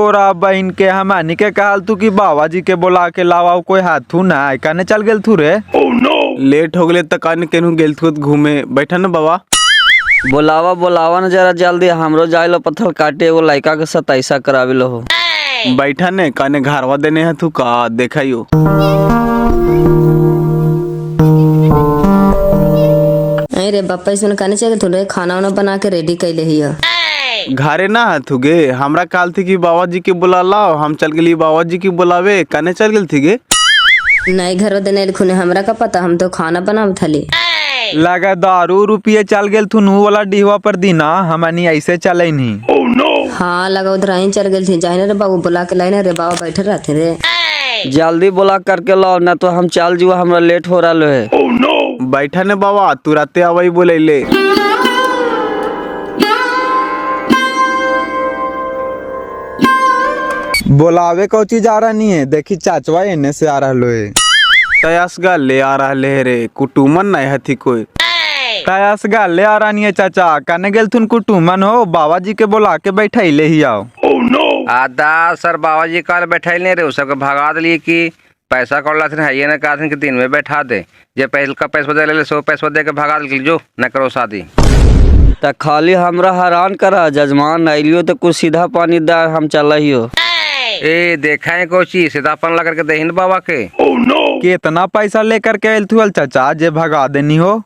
तोरा बहन के हमनी के कहल तू कि बाबा जी के बोला के लावा कोई हाथू ना कने चल गेल थू रे। लेट हो गए तो कन केनू गेल थू घूमे। बैठा ना बाबा। बोलावा न जरा जल्दी, हमरो जाए लो पत्थर काटे, एगो लड़का के सताइसा करावे लो हो। बैठा ने कने घरवा देने है तू का देखाइयो। अरे बापा सुन कहने चाहिए थोड़े खाना वाना बना के रेडी कैले हिया। घरे ना है तू गे, हमरा काल थी कि बाबा जी के बुला लाओ, हम चल गेली बाबा जी की बुलावे। कने चल गेल थी गे? नहीं घर देने खुने हमरा का पता, हम तो खाना बनाव थली। लगा दारू रुपये चल गेल थू नू वाला डिहवा पर दीना हमनी ऐसे चले नहीं। हाँ लगा उधर ही चल गई थी। जाए रे बाबू बुला के लाइन रे बाबा बैठे रहते रे। जल्दी बुला करके लाओ ना तो हम चल जुआ, हमरा लेट हो रहा है। बैठा ने बाबा, तुरंते आवई बोले ले। बोलावे को चीज आ रहा नहीं है, देखी चाचवा एने से आ रहा है। तयसगा ले आ रहा ले रे, कुटुमन नहीं हथी कोई। तयसगा ले आ रहा नहीं है चाचा, कने गेल थुन कुटुमन हो, बाबा जी के बोला के बैठे ले ही आओ। आदा सर बाबा जी कल बैठे नहीं रे, सबके भगा दिली कि पैसा कौला थे है ना, कहा कि दिन में बैठा दे, जे पैसा का पैसा दे ले सो पैसा दे के भगा दिल जो न करो शादी। त खाली हमरा हैरान करा, जजमान आइलियो तो कुछ सीधा पानी दा, हम चल ही हो। ए देखा है कोची सीधापन लगा के दहीन बाबा के। कितना पैसा लेकर के थुअल चाचा जे भगा देनी हो?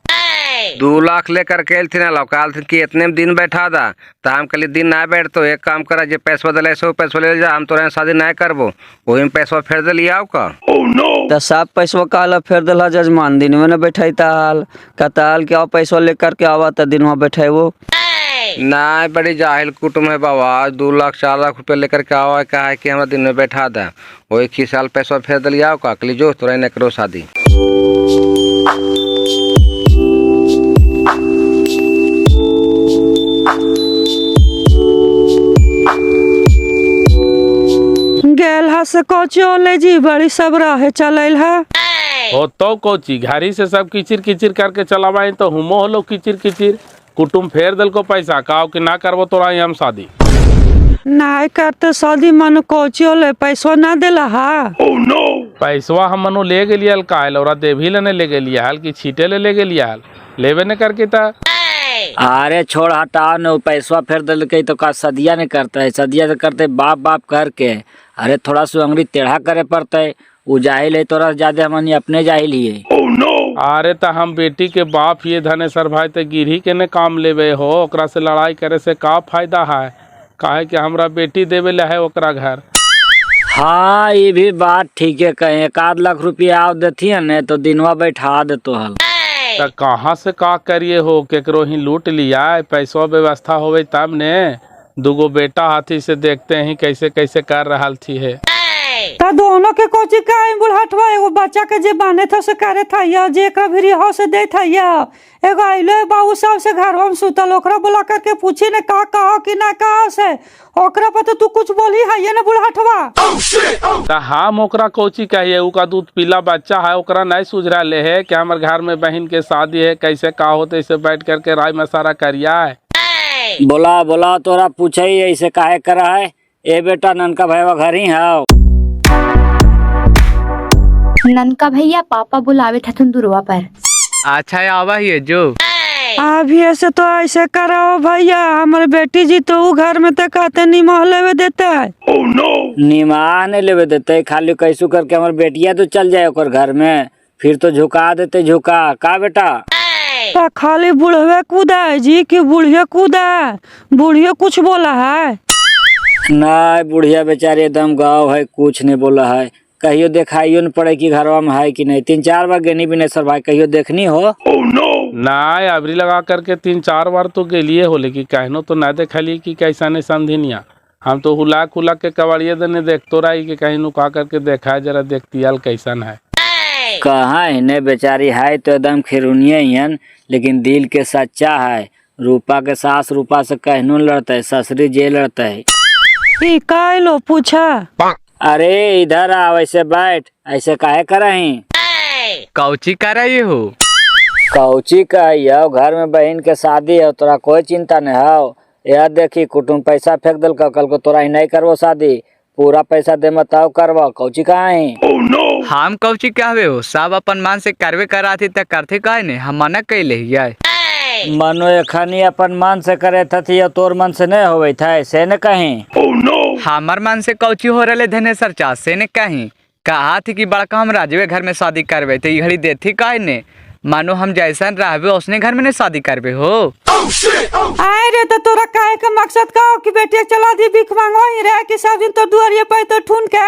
2 लाख लेकर के थे ना लौकाल थे कि इतने में दिन बैठा दा, तो हम कल दिन ना बैठ तो एक काम करा, जे पैसा दले सो पैसा ले जा, हम तो शादी ना करबो, वही में पैसा फेर दे लिया का। त सब पैसा काला फेर दिला जजमान, दिन में न बैठाई ताल कताल के पैसा लेकर के आवा त दिन में बैठे वो ना। बड़ी जाहिल कुटुम है बाबा, 2 लाख 4 लाख रुपया लेकर के आवा, कहा है कि हमारा दिन में बैठा दा, वही 21 साल पैसा फेर दे लिया का, कली जो तोरा न करो शादी। गेल हा से कोचो ले जी बड़ी सब रहे चलल है। हो तो कोची घारी से सब किचिर किचिर करके चलावाई तो हुमो होलो किचिर किचिर। कुटुम फेर दल को पैसा काओ कि ना करबो तोरा हम शादी। नहीं करते शादी मन कोचियो ले पैसो ना देला हा। पैसवा हम मनो ले गेलियल काल, और देवी लेने ले गेलिया हल कि छीटे ले गेलिया हल, लेवे ने करके ता। अरे छोड़ हटा न, पैसा फेर दल के तो का सदिया ने करता है, सदिया से करते बाप बाप करके। अरे थोड़ा सा अंगड़ी टेढ़ा करे पड़ता है, वो जाहिल है तोरा ज्यादा, हमनी अपने जाहिल ही है। अरे ता हम बेटी के बाप ये धनेसर भाई ते गिरही के ने काम लेवे हो, ओकरा से लड़ाई करे से का फायदा है? काहे कि हमरा बेटी देवे ले है ओकरा घर। हाँ ये भी बात ठीक है, कहे 1 लाख रुपया आओ देती न तो दिनवा बैठा दे तो हल। तो कहाँ से का करिए हो, केकरो ही लूट लिया, पैसा व्यवस्था होवे तब ने। 2 बेटा हाथी से देखते हैं कैसे कैसे कर रहा थी है। त दोनों के कोची का बुढ़ाटवा, एगो बच्चा के जे बाने था से करे था या जे का भी हो से दे था या एगो आइले बाबू साहब से घरवा में सुतल, ओकरा बुला करके पूछी ने का कहो कि ना कहो से, ओकरा पर तो तू कुछ बोली है ये ना बुढ़ाटवा। तो हम ओकरा कोची कहिए, उका दूध पीला बच्चा है, ओकरा नहीं सूझ रहा ले है कि हमारे घर में बहन के शादी है, कैसे का होते इसे बैठ करके राय मसारा करिया है। बोला बोला तोरा पूछे ही ऐसे काहे करा है। ए बेटा ननका भैया घर ही है। ननका भैया पापा बुलावे थे दुरवा पर। अच्छा आवा ही है जो। अभी ऐसे तो ऐसे करो भैया, हमारे बेटी जी तो घर में तो कहते निमह लेवे देते है। निमाह नहीं लेवे देते, खाली कैसू करके हमारे बेटिया तो चल जाए ओकर घर में, फिर तो झुका देते झुका का बेटा। तो खाली बुढ़वे कूदा है जी कि बुढ़िया कूदा है? बुढ़िया कुछ बोला है? नहीं बुढ़िया बेचारी एकदम गाँव है, कुछ नहीं बोला है। कहियो देखाइयो न पड़े कि घरवा में है कि नहीं। 3-4 बार गेनी भी नहीं सर भाई, कहियो देखनी हो। ना अबरी लगा करके 3-4 बार तो गेलिए हो, लेकिन कहनो तो ना देखलिए कि कैसा नहीं समझिनिया। हम तो हुला खुला के कबाड़िए देने देखतो रही कि कहीं नुका करके देखा जरा देखतियाल कैसन है। कहाँ इन्हें बेचारी है तो एकदम खिरुनिये ही है, लेकिन दिल के सच्चा है। रूपा के सास रूपा से कहनू लड़ता है, ससुरी जे लड़ता है। का लो पूछा? अरे इधर आ, वैसे बैठ, ऐसे काहे करही? कौची कर रही हो? कौची कहियो, घर में बहन के शादी है, तोरा कोई चिंता नहीं है। यह देखी कुटुम पैसा फेंक दिल कल को तोरा ही नहीं करबो शादी, पूरा पैसा दे मत करबो कौची कहाँ है। हम कौची कहबे हो, सब अपन मन से करबे कराती त करते काहे ने, हम मना कैले हियै। मनो एखनी अपन मन से करे थी या तोर मन से नहीं होवे थे से न कहीं। हमर मन से कौची हो रहे धनेसर चा से ने कहीं, कहा थी कि बड़का हम राजवे घर में शादी करबे तो घड़ी देती काहे ने, मानो हम जैसन रहबे उसने घर में ने शादी करबे हो। आए रे तो तोरा काहे का मकसद का हो कि बेटिया चला दी भीख मांगो ही रहे कि सब दिन तो दुआरिये पे तो ठून के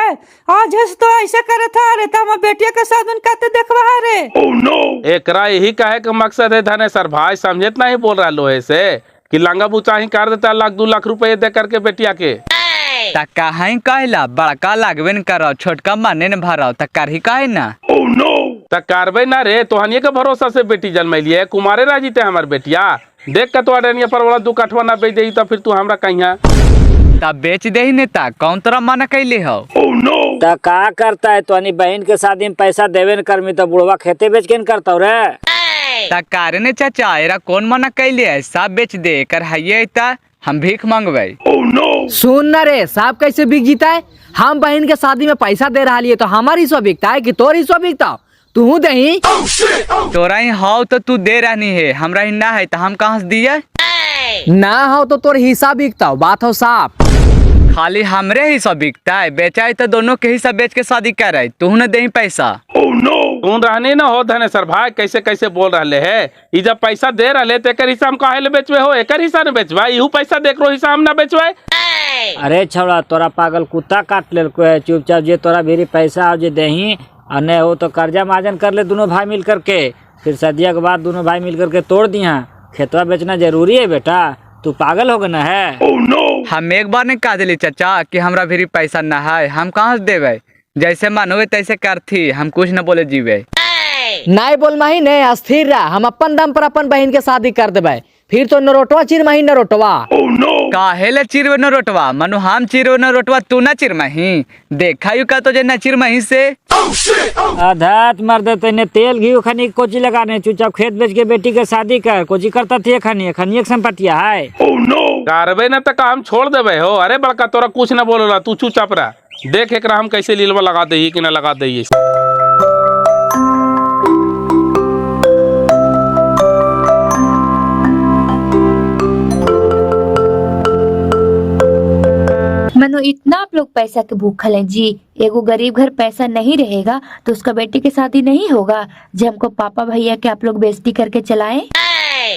आज तो ऐसे करे था रे, तो हम बेटिया के साथ दिन कहते देखवा रे। एकरा यही कहे का मकसद है धनेसर भाई, समझत नहीं बोल रहा लोहे से कि लंगा बुचा ही कर देता 1-2 लाख रुपए दे करके बेटिया के। त कहीं कहला बड़का लागबे न करो, छोटका माने न भराओ त करही काहे ना। त करबे ना रे, तोहनिए के भरोसा से बेटी जन्मैलिए, कुमारे राजी थे हमार बेटिया, देख के तो अडनिया पर वाला 2 कठवा ना बेच दे तो फिर तू हमरा कहिया तब बेच दे ही नेता, कौन तरह मना कैले हो। तो का करता है तो बहन के शादी में पैसा देवे न करमी तो बुढ़वा खेते बेच के न करता रे। त कारे ने चाचा एरा कौन मना कैले है, सब बेच दे कर है त हम भीख मांगबे। सुन न रे, साहब कैसे बिक जीता है, हम बहन के शादी में पैसा दे रहा लिए तो हमारी हिस्सा बिकता है कि तोर हिस्सा बिकता, तू दही। तोरा ही हो तो तू दे रहनी है, हमरा ही ना है तो हम कहाँ से दिए। ना हो तो तोर हिस्सा बिकता, बात हो साफ। खाली हमरे हिस्सा बिकता है, बेचा तो दोनों के हिस्सा बेच के शादी करे, तू न दे पैसा। तू रहनी ना हो धनेसर भाई, कैसे कैसे बोल रहे है, ई जब पैसा दे रहे तो एकर हिस्सा हम काहे ले बेचवे हो, एकर हिस्सा न बेचवा, इहू पैसा देख रो हिस्सा हम ना बेचवे। अरे छौड़ा तोरा पागल कुत्ता काट ले को है, चुपचाप जे तोरा भीरी पैसा आओ जे दही और नहीं हो तो कर्जा माजन कर ले दोनों भाई मिल करके, फिर सदिया के बाद दोनों भाई मिल करके तोड़ दिया। खेतवा बेचना जरूरी है बेटा, तू पागल हो गया है। हम एक बार ने कह दिली चाचा कि हमरा भीरी पैसा ना है, हम कहाँ से देवे, जैसे मन हुए तैसे करथी, हम कुछ न बोले जीवे। नहीं बोल मही ने अस्थिर रहा, हम अपन दम पर अपन बहन के शादी कर देवे, फिर तो नरोटवा चिर मही नरोटवा। काहे ले चिरवे न रोटवा, मनु हम चिरवे न रोटवा तू ना चिरमही, देखा यू का तो जे न चिरमही से। आधात मर देते ने तेल घी खनी कोची लगाने, चुपचाप खेत बेच के बेटी के शादी कर, कोची करता थी खनी खनी एक संपत्तिया है। करबे ना तो काम छोड़ देवे हो। अरे बड़का तोरा कुछ न बोल, तू चुपचाप रह, देख एक हम कैसे लीलवा लगा दे कि ना लगा दे। मनो इतना आप लोग पैसा के भूखल हैं जी, एगो गरीब घर पैसा नहीं रहेगा तो उसका बेटी की शादी नहीं होगा, जो हमको पापा भैया के आप लोग बेइज्जती करके चलाएं।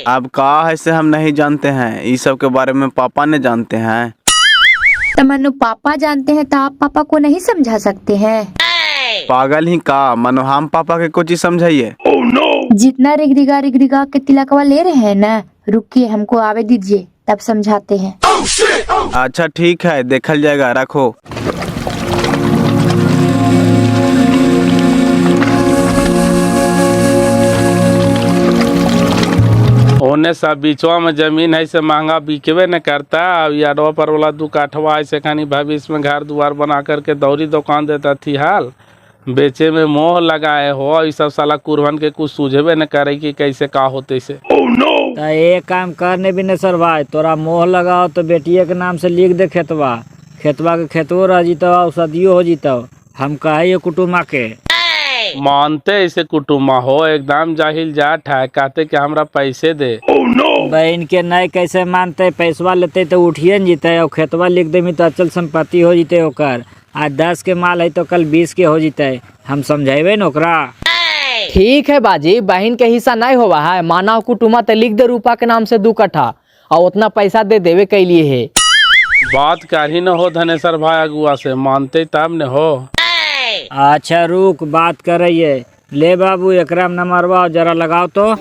अब कहा है से हम नहीं जानते हैं, इस सब के बारे में पापा ने जानते हैं। तो मनो पापा जानते हैं तो आप पापा को नहीं समझा सकते हैं। पागल ही का, मनो हम पापा के कुछ समझाइए। जितना रिगरिगा के तिलकवा ले रहे हैं ना, रुकिए हमको आवे दीजिए तब समझाते हैं। अच्छा ठीक है, देखल जाएगा, रखो। ओने सब बीचवा में जमीन है से महंगा बिकवे न करता, अब याडवा पर वाला 2 काठवा ऐसे खानी भविष्य में घर द्वार बना करके दौरी दुकान देता थी, हाल बेचे में मोह लगाए हो, ये सब साला कुरहन के कुछ सूझबे न करे कि कैसे का होते से। तो एक काम करने भी नहीं सर भाई, तोरा मोह लगाओ तो बेटिए के नाम से लिख दे खेतवा, खेतवा के खेतवो रह जीतो, औषधियो हो जीतो, हम कहे कुटुम्बा के। मानते ऐसे कुटुम्बा हो, एकदम जाहिल जाट है, कहते कि हमरा पैसे दे। बहन के नहीं कैसे मानते, पैसवा लेते तो उठिए न जीते, और खेतवा लिख दे तो अचल संपत्ति हो जीते ओकर, आज 10 के माल है तो कल 20 के हो जीते, हम समझेबे न ओकरा। ठीक है बाजी, बहन के हिस्सा नहीं होवा है, मानव कुटुम्बा तो लिख दे रूपा के नाम से 2 कट्ठा और उतना पैसा दे देवे के लिए है। बात कर ही न हो धनेसर भाई, अगुआ से मानते तब न हो। अच्छा रुक बात कर रही है, ले बाबू एकरा में नंबरवा जरा लगाओ तो।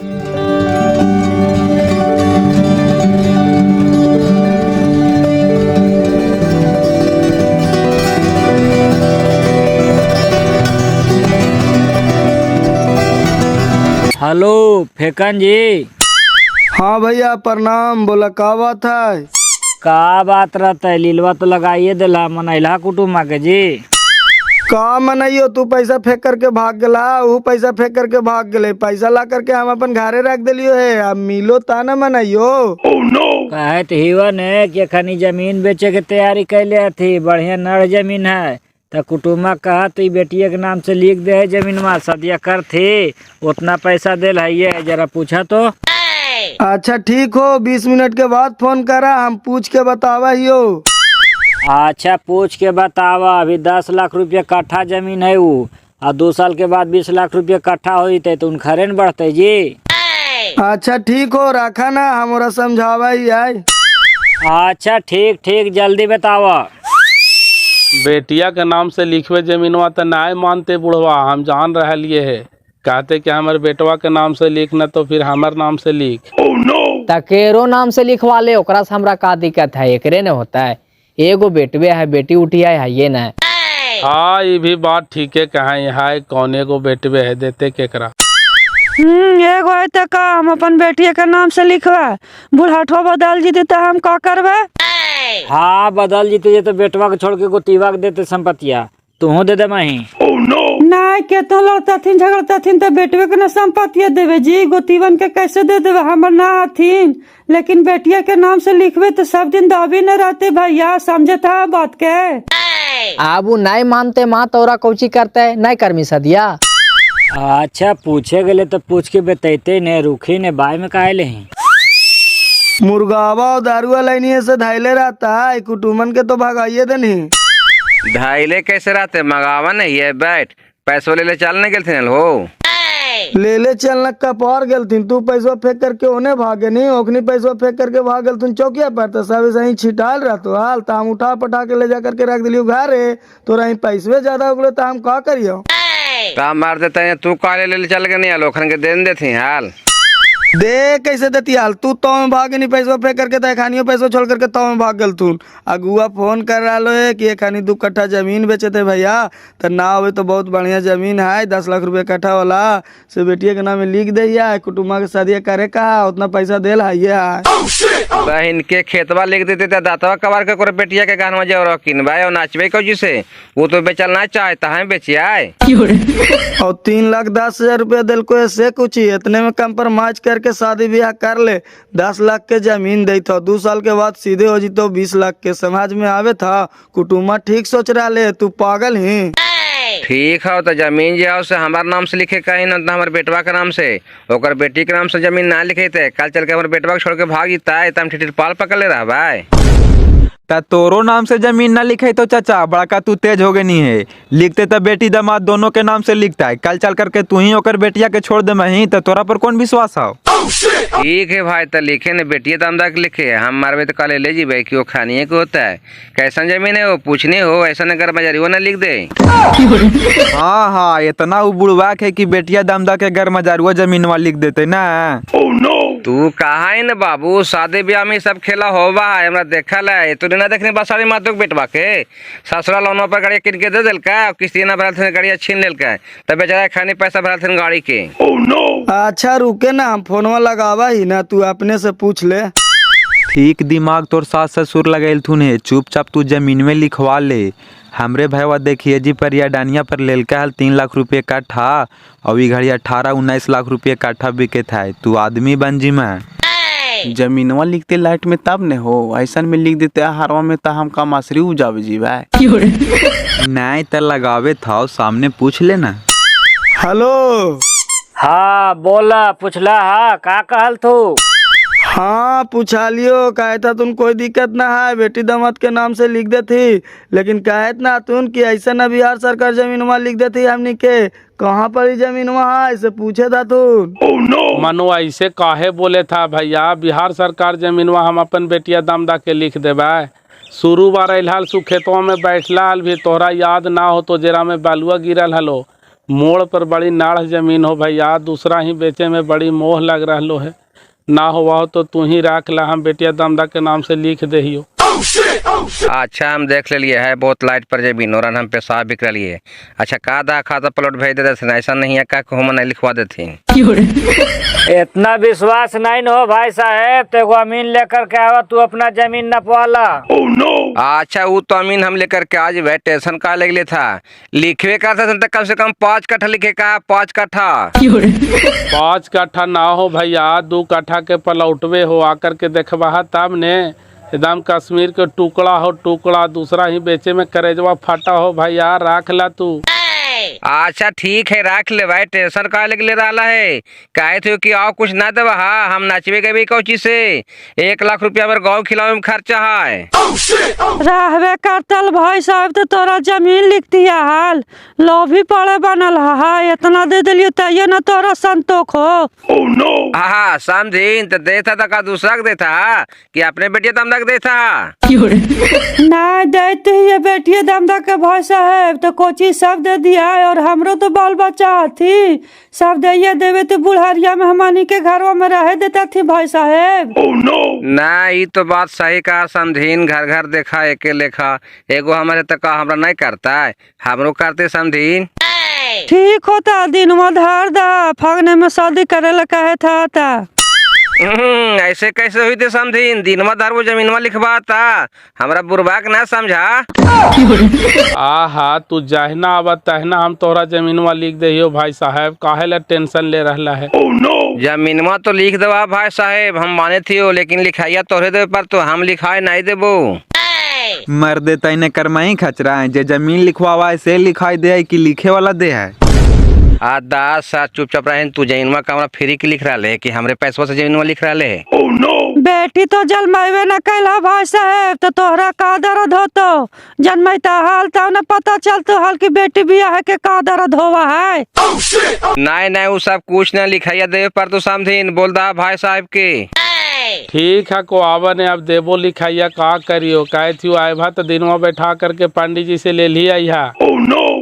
हेलो फेकन जी। हाँ भैया प्रणाम, बोला का बात है। का बात रहता है, लीलवा तो लगाइए दिला मनैला कुटुम्बा के जी। का मनइयो तू पैसा फेंक करके भाग गला, वो पैसा फेंक करके भाग गले, पैसा ला करके हम अपन घरे रख दिलियो है, अब मिलो ता न मनइयो। कहत हिवन है कि खनी जमीन बेचे के तैयारी कैले थी, बढ़िया नड़ जमीन है, तो कुटुम्बा कहा तो बेटिया के नाम से लिख दे है जमीनवा, सदिया कर थी उतना पैसा दे है, जरा पूछा तो। अच्छा ठीक हो, 20 मिनट के बाद फोन करा, हम पूछ के बतावा हियो। अच्छा पूछ के बतावा। अभी 10 लाख रुपया कट्ठा जमीन है वो, और 2 साल के बाद 20 लाख रुपया कट्ठा हो जते तो उन खरे न बढ़ते जी। अच्छा ठीक हो, रखा ना, हमारा समझावा ही आए। अच्छा ठीक ठीक, जल्दी बतावा। बेटिया के नाम से लिखवे जमीनवा तो नाय मानते बुढ़वा, हम जान रह लिए है, कहते कि हमारे बेटवा के नाम से लिख न तो फिर हमार नाम से लिख। तकेरो नाम से लिखवा ले, ओकरा से हमरा का दिक्कत है, एकरे ने होता है, एगो बेटवे है, बेटी उठी है ये न। हाँ ये भी बात ठीक है, कहाँ है कौने को बेटवे है, देते केकरा। एगो है तो का हम अपन बेटिया के नाम से लिखवा, बुढ़ाठवा बदल जीते तो हम का करबे? हाँ बदल जीते ये तो बेटवा के छोड़ के गोतीवा के देते संपत्तिया, तू दे दे मही। नहीं केतो लड़तथिन झगड़तथिन तो बेटवे के न संपत्तिया देवे जी, गोतीवन के कैसे दे देवे, हमर ना हथिन, लेकिन बेटिया के नाम से लिखवे तो सब दिन दाबी न रहते भैया, समझे था बात के। अब वो नहीं मानते माँ तोरा कौची करते, नहीं करमी सदिया। अच्छा पूछे गले तो पूछ के बतैते ने, रुखी ने बाय में काहे ले। मुर्गावा और दारुआ लाइनिए से धाइले रहता है, कुटुमन के तो भगाइए देनी। ढाईले कैसे रहते, मगावा नहीं है, बैठ पैसों ले चलने गए थे हो। ले चलना कप और गलथिन, तू पैसा फेंक करके उन्हें भागे नहीं, ओखनी पैसा फेंक करके भाग गलथिन चौकिया पर, तो सब सही छिटाल रहा तो हाल, तो हम उठा पटा के ले जा करके रख दिलियो घरे, तो रही पैसे ज्यादा उगले तो हम का करियो। मार देते हैं, तू काले ले चल के नहीं आलो, खन के देन देती हाल दे कैसे देती हाल, तू तो में भाग नहीं, पैसा फेंक करके तय खानियो पैसा छोड़ करके तो में भाग गल तू। अगुआ फोन कर रहा है कि खानी 2 कट्ठा जमीन बेचे थे भैया, तो ना हो तो बहुत बढ़िया जमीन है, 10 लाख रुपया कट्ठा वाला से बेटिया के नाम में लिख दे, कुटुम्बा के शादी करे कहा उतना पैसा दे है। बहन के खेतवा लिख देते थे, दातवा कबार के करे बेटिया के गहनवा जो किनवाए और नाचवे को जिसे वो तो बेचलना चाहता है, बेचिया और 3,10,000 रुपया दिल को ऐसे कुछ ही, इतने में कंप्रोमाइज करके शादी ब्याह कर ले, 10 लाख के जमीन दे था, 2 साल के बाद सीधे हो जीतो 20 लाख के, समाज में आवे था, कुटुम्बा ठीक सोच रहा ले, तू पागल ही। ठीक है, तो जमीन जो से हमारे नाम से लिखे कहीं ना, हमारे बेटवा के नाम से, ओकर बेटी के नाम से जमीन ना लिखे थे, कल चल के हमारे बेटवा को छोड़ के भाग जीता है, तम ठिठिर पाल पकड़ ले रहा भाई। ता तोरो नाम से जमीन ना लिखे तो चाचा बड़का तू तेज हो गए नहीं है, लिखते तो बेटी दामाद दोनों के नाम से लिखता है, कल चल करके तू ही होकर बेटिया के छोड़ दे मही, तो तोरा पर कौन विश्वास हो। ठीक है भाई, तो लिखे ने बेटिया दामदा के लिखे, हम मारवे तो कल ले जी भाई कि वो खानिए को होता है, कैसा जमीन है वो पूछने हो, ऐसा न कर मजारी वो न लिख दे। हाँ हाँ, इतना वो बुड़वाक है कि बेटिया दामदा के घर मजारुआ जमीनवा लिख देते ना। तू कहा है न बाबू, शादी ब्याह में सब खेला होवा है, हमरा देखल है, तू ना देखने बस सारी मातों के बेटवा के ससुराल लोनों पर गाड़ी किन के दे दिल का, किस्ती ना भरल थे गाड़ी छीन लेल का, तब बेचारा खाने पैसा भरल थे गाड़ी के। अच्छा रुके ना, हम फोनवा लगावा ही ना, तू अपने से पूछ ले। ठीक दिमाग तोर सास ससुर लगेल थुने, चुपचाप तू जमीन में लिखवा ले। हमरे भैया देखिए जी परिया डानिया पर लेल का हल 3 लाख रुपये कट्ठा, और ई घड़ी 18-19 लाख रुपये कट्ठा बिके था, तू आदमी बन जी मैं। जमीनवा लिखते लाइट में तब ने हो, ऐसा में लिख देते हारवा में तो हम का मासरी उजावे जी भाई। नहीं तो लगावे था, सामने पूछ लेना। हेलो हाँ बोला, पूछला हा का कहल तू। हाँ पूछा लियो, कहे था तुम कोई दिक्कत ना है, बेटी दामाद के नाम से लिख दे थी, लेकिन कहे ना तुम कि ऐसा ना बिहार सरकार जमीन वहाँ लिख दे थी हमनी के, कहाँ पर ही जमीन वहाँ ऐसे पूछे था तू। मनु ऐसे काहे बोले था भैया, बिहार सरकार जमीनवा हम अपन बेटिया दामदा के लिख देबा। शुरू बार हाल सु खेतवा में बैठला हल भी तोहरा याद ना हो तो जरा में बालुआ गिरल हलो, मोड़ पर बड़ी नाड़ जमीन हो भैया, दूसरा ही बेचे में बड़ी मोह लग रहा है, ना हुआ हो तो तू ही रख ला, हम बेटिया दामदा के नाम से लिख दे। अच्छा हम देख लिए है, बहुत लाइट पर जमीन और हम पेशाब बिक लिए। अच्छा का दा खाता प्लॉट भेज देते, ऐसा नहीं है का हम नहीं लिखवा देते। इतना विश्वास नहीं न हो भाई साहब, तो जमीन लेकर के आवा, तू अपना जमीन नपवाला। अच्छा वो तो अमीन हम लेकर के आज वह टेंशन का लगले था लिखवे का था तो कम से कम 5 कट्ठा लिखे का 5 कट्ठा 5 कट्ठा ना हो भैया 2 कट्ठा के पलौटवे हो आकर के देखबा तब ने एकदम कश्मीर के टुकड़ा हो टुकड़ा दूसरा ही बेचे में करेजवा फटा हो भैया राख ला तू। अच्छा ठीक है रख ले भाई टेंशन का ले रहा है कहे थे कि आओ कुछ ना देवा हाँ हम नाचवे के भी कौची से 1 लाख रुपया मेरे गाँव खिलावे में खर्चा है रहबे करतल भाई साहब तो तोरा जमीन लिख दिया हाल लोभी पड़े बनल है इतना दे दिलियो तैयो न तोरा संतोख हो हाँ समझीन तो देता था का दूसरा के देता कि अपने बेटिया दम तक देता नहीं देते ही ये बेटिए दमदा के भाई साहब तो कोची सब दे दिया है और हमरो तो बाल बच्चा थी सब दे देवे तो बुढ़ारिया में हमानी के घरों में रह देता थी भाई साहब ना ये तो बात सही कहा समझीन घर घर देखा एके लेखा एगो हमारे तक का हमरा नहीं करता है हमरो करते समझीन ठीक होता दिन में धार दा फगने में शादी करे ला कहे था ऐसे कैसे हुई थे समझीन दिन में दर वो जमीन में लिखवा था हमरा बुरबाक ना समझा आहा तू जहना आवा तहना हम तोहरा जमीनवा लिख दहियो भाई साहब काहे ला टेंशन ले रहला है। जमीनवा तो लिख दवा भाई साहेब हम माने थियो लेकिन लिखाइया तोहरे दे पर तो हम लिखाए नहीं देबो मर्दे तैने करमाई खचरा है जे जमीन लिखवावा है से लिखाई दे है कि लिखे वाला दे है दास चुपचाप रहे तू जमीनवा का हमरा फ्री के लिख रहा है कि हमरे पैसवा से जमीनवा लिख रहा है बेटी तो जन्मावे न कैला भाई साहब तो तोहरा का दर्द होतो जन्मैता हाल तो न पता चलतो हाल की बेटी बिया है के का दर्द होवा है नहीं नहीं वो सब कुछ न लिखाइया दे पर तो समझीन बोल दा भाई साहब के ठीक है को आवा ने अब देबो लिखाइया का करियो कहे थी आए भा तो दिनवा बैठा करके पंडित जी से ले लिया यहाँ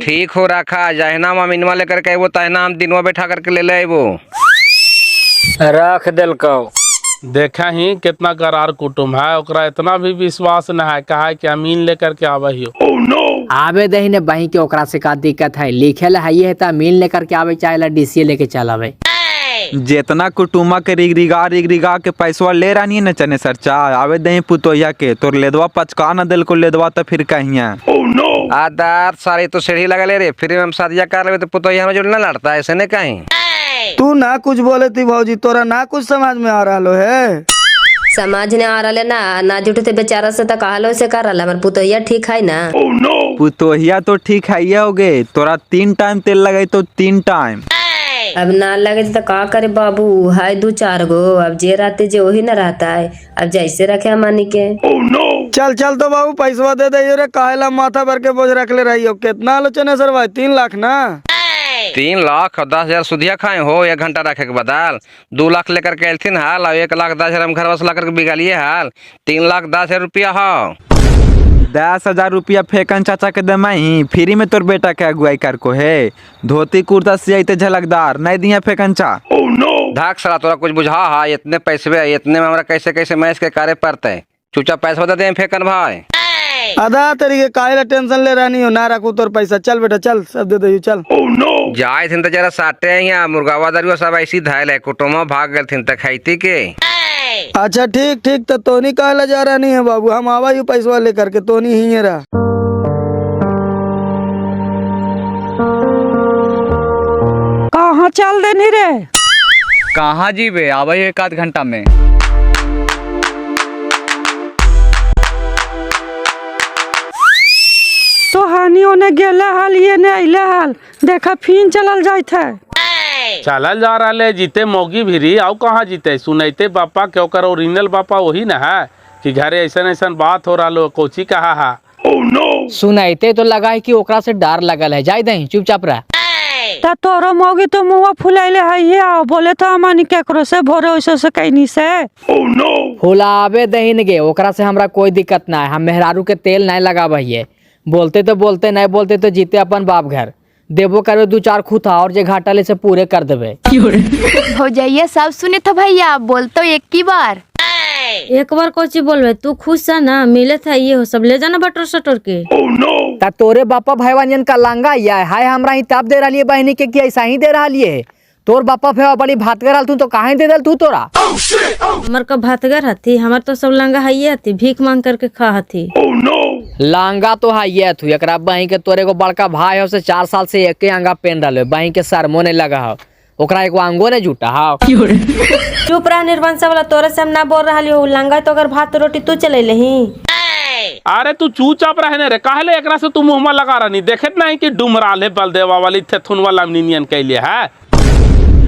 ठीक हो रखा जहना ममीनवा लेकर के वो तहना हम दिनवा बैठा करके ले ले वो रख दिल को देखा ही कितना करार कुटुम है ओकरा इतना भी विश्वास न है कहा कि अमीन लेकर के आवे आवे दही ने बही के ओकरा से का दिक्कत है लिखे ला है तो अमीन लेकर के आवे चाहे ला डीसीए लेके चल आवे जितना कुटुमा के रिग के पैसवा ले रानी न चने सरचा आवे दही पुतोहिया के तोर लेदवा पचका न दिल को लेदवा तो फिर कहिया आदार सारे तो सीढ़ी लगा ले रे फिर हम शादिया कर ले तो पुतोहिया में जुड़ना लड़ता है ऐसे नहीं कहीं तू ना कुछ बोले थी भौजी तोरा ना कुछ समझ में आ रहा है समाज ने आ रहा ना जुटे बेचारा से तो कहलो से कर रहा हमार पुतोहिया ठीक है ना पुतोहिया तो ठीक है ये हो गए तोरा 3 टाइम तेल लगाई तो 3 टाइम अब ना लगे तो का करे बाबू है 2-4 गो अब जे रहते जे वही न रहता है अब जैसे रखे हमानी के चल चल तो बाबू पैसवा दे दे रे काहेला माथा भर के बोझ रख ले रही हो कितना आलोचना सर भाई 3 लाख ना 3 लाख और 10,000 सुधिया खाए हो 1 घंटा रखे के बदल 2 लाख लेकर के एलथिन हाल और 1,10,000 हम घर वसूला करके बिगालिए हाल 3,10,000 रुपया हो 10,000 रुपया फेंकन चाचा के दमाही फ्री में तोर बेटा के अगुवाई कर को है धोती कुर्ता सियाते झलकदार नहीं दिया फेंकन चा धाक सला तोरा कुछ बुझा है इतने पैसे इतने में हमरा कैसे कैसे मैच के कार्य पड़ते चुपचाप पैसा बता दे फेंकन भाई आधा तरीके काहेला टेंशन ले रही हो ना रखू तोर पैसा चल बेटा चल सब दे दे चल जाए थे जरा साटे यहाँ मुर्गावा दरिया सब ऐसी धायल है कुटुम्ब भाग गए थे तक खाईती के अच्छा ठीक ठीक तो तोनी काहेला जा रहा नहीं है बाबू हम आवा ही पैसा लेकर के तोनी ही रहा कहाँ चल देनी रे कहाँ जीवे आवे 1 घंटा में तो हानियों ने गेले हाल ये ने अइले हाल देखा फिन चलल जाइत है चलल जा रहा है जीते मोगी भिरी आओ कहाँ जीते सुनते बापा क्यों कर ओरिजिनल बापा वही ना है कि घरे ऐसा ऐसा बात हो रहा लो कोची कहा है सुनते तो लगा है कि ओकरा से डर लगल है जाय दही चुपचाप रह तोरो मोगी तो मुँह फुलाइले है ये आओ बोले तो हमानी केकरो से भरोसे से कहनी से फुलावे दही गे ओकरा से हमरा कोई दिक्कत ना है हम मेहरारू के तेल नहीं लगावे बोलते तो बोलते नहीं बोलते तो जीते अपन बाप घर देबो करे 2-4 खूथा और जे घाटा से पूरे कर देवे हो जाइए सब सुने तो भैया बोलतो एक ही बार एक बार कोची बोलबे तू खुश है ना मिले था ये हो सब ले जाना बटर सटर के ता तोरे बापा भाईवान का लांगा या हाय हमरा ही ताप दे रही बहनी के कि ऐसा ही दे रही है तोर बापा फेवा बड़ी भात करल तू तो काहे दे दल तू तोरा? हमर का भातगर हथी, हमर तो सब लंगा हइये हथी, भीख मांग करके खा हथी। लांगा तो हाइये तू, एकरा बही के तोरे को बड़का भाई हो से 4 साल से एके अंगा पेन रहले, बही के सरमो नहीं लगा हो, ओकरा एगो अंगो नहीं जुटा हो। चुप रह निर्वंश वाला, तोरे से हम ना बोल रहा हो, लंगा तो अगर भात रोटी तू चले ही। अरे तू चुपचाप रहने रे, काहे ले एकरा से तू मुंह में लगा रही? देखत नहीं कि डुमराले बलदेवा वाली थेथुन वाला नियन कैले है।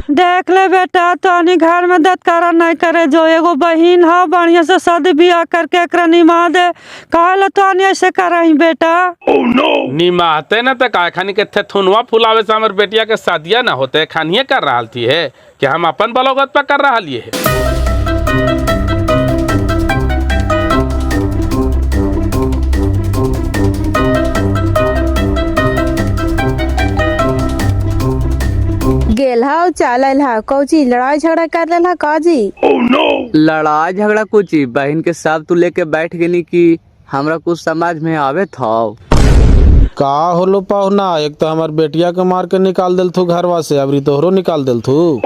देख ले बेटा, तोनी घर में दत्कारा नहीं करे, जो एगो बहिन है बढ़िया से शादी बियाह करके एकरा निमा दे, काहे तोनी ऐसे करही बेटा? निमाहते न तो काय खानी के थेथुनवा फुलावे से हमर बेटिया के शादिया ना होते, खानिए कर रहा थी है कि हम अपन बलोगत पे कर रहा लिए है। गेल चालल हा कौची लड़ाई झगड़ा कर रहा काजी? लड़ाई झगड़ा कुछ बहन के साथ तू लेके बैठ गई कि हमरा कुछ समझ में आवे था। का होलो पाहुना, एक तो हमार बेटिया के मार के निकाल दिल थू घरवा से, अबरी तोहरो निकाल दिल थू।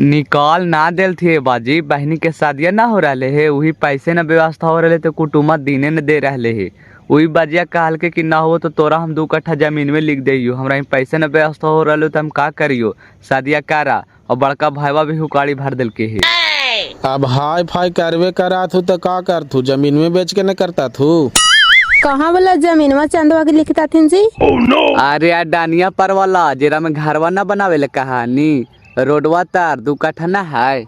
निकाल ना दिल थे बाजी, बहनी के शादियां ना हो रहे है, वही पैसे न व्यवस्था हो रहे तो कुटुम्ब दीने न दे रहे है, वही बाजिया कहल के कि ना हो तो तोरा हम 2 कट्ठा जमीन में लिख दियो, हमरा पैसे न व्यवस्था हो रहे तो हम का करियो, शादिया करा। और बड़का भाईवा भी हुकाड़ी भर दिल के है। अब हाई फाई करवे करा थू तो का कर थू, जमीन में बेच के न करता थू? कहाँ वाला जमीन में चंदवा के लिखता थी जी? अरे यार डानिया पर वाला जेरा में घरवा न बनावे ले कहानी, रोडवा तार 2 कट्ठा न है,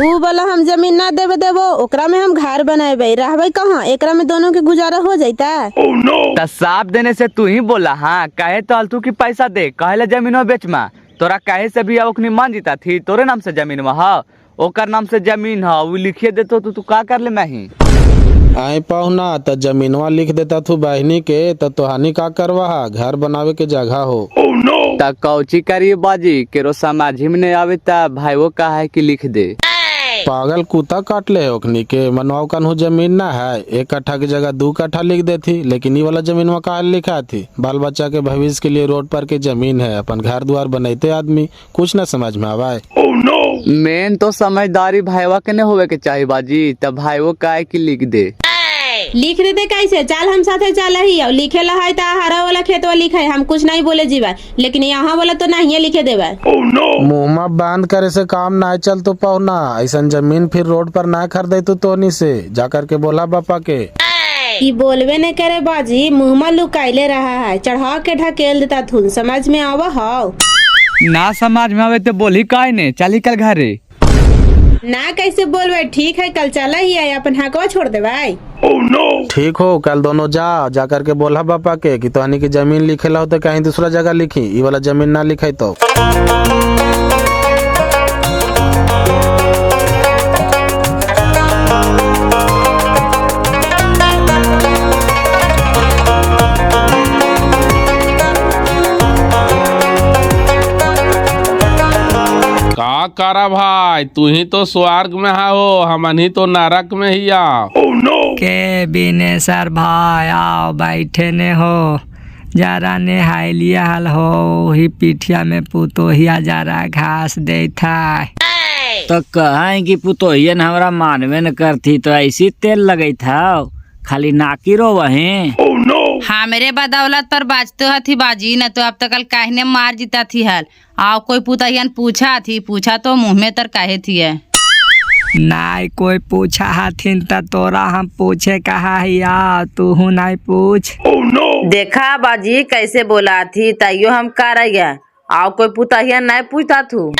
ऊ वाला हम जमीन ना देबो, ओकरा में हम घर बनाए रहबे कहाँ, एकरा में दोनों के गुजारा हो जाता। तो साफ देने से तू ही बोला हाँ, कहे तो अलतू की पैसा दे, कहे जमीन बेच मा, तोरा कहे से भी ओखनी मान जीता थी, तोरे नाम से जमीन है, ओकर नाम से जमीन है, वो लिखिए देतो तू का कर ले मैं ही। आए पाहुना, तो जमीनवा लिख देता थू बहनी के, तो तोहानी का करवा, घर बनावे के जगह हो। ता कौची करिए बाजी, केरो समाजी में नहीं आवे ता भाई वो कहा है कि लिख दे। पागल कुत्ता काट ले ओखनी के, मनवाओ कन्हू जमीन ना है, 1 कट्ठा की जगह 2 कट्ठा लिख देती, लेकिन ये वाला जमीन में कहा लिखा थी, बाल बच्चा के भविष्य के लिए रोड पर के जमीन है, अपन घर द्वार बनाते आदमी, कुछ न समझ में आवा। मेन तो समझदारी भाईवा के नहीं होवे के चाहिए बाजी, तब भाई वो कहा है कि लिख दे। लिख देते कैसे, चल हम साथे चल ही, और लिखे ला है ता हरा वाला खेतवा लिखा है, हम कुछ नहीं बोले जीवा, लेकिन यहाँ वाला तो नहीं लिखे देवा। मुँह में बांध करे से काम ना चल तो पाहुना, ऐसा जमीन फिर रोड पर ना खरीदे तो तोनी से जा करके बोला पापा के। ई बोलवे न करे बाजी, मुँह में लुकाइले रहा है, चढ़ा के ढकेल देता थून, समझ में आवा हो? ना समझ में आवे तो बोली काहे ने, चली कल घरे। ना कैसे बोलवे, ठीक है कल चला ही है, अपन हकवा छोड़ दे भाई। ठीक हो, कल दोनों जा करके बोला पापा के कि तोहनी की जमीन लिखेला हो तो कहीं दूसरा जगह लिखी, ये वाला जमीन ना लिखे तो। का करा भाई, तू ही तो स्वर्ग में है हो, हमन ही तो नरक में ही आ। के बिने सर भाई आओ बैठे ने हो, जरा ने हाई लिया हल हो, ही पीठिया में पुतोहिया जरा घास दे था। तो कहा कि पुतोहियन हमरा मानवे न करती तो ऐसी तेल लगे था, खाली नाकी रो वही। हाँ मेरे बदौलत पर बाजते हथी बाजी, न तो अब तक कल कहने मार जीता थी हल। आओ कोई पुतहियन पूछा तो मुँह में तर कहे थी है। नहीं कोई पूछा हथिन त तोरा हम पूछे कहा या, तू नहीं पूछ। देखा बाजी कैसे बोला थी, तैयो हम कर गया, आओ कोई पुतहियन नहीं पूछता थू।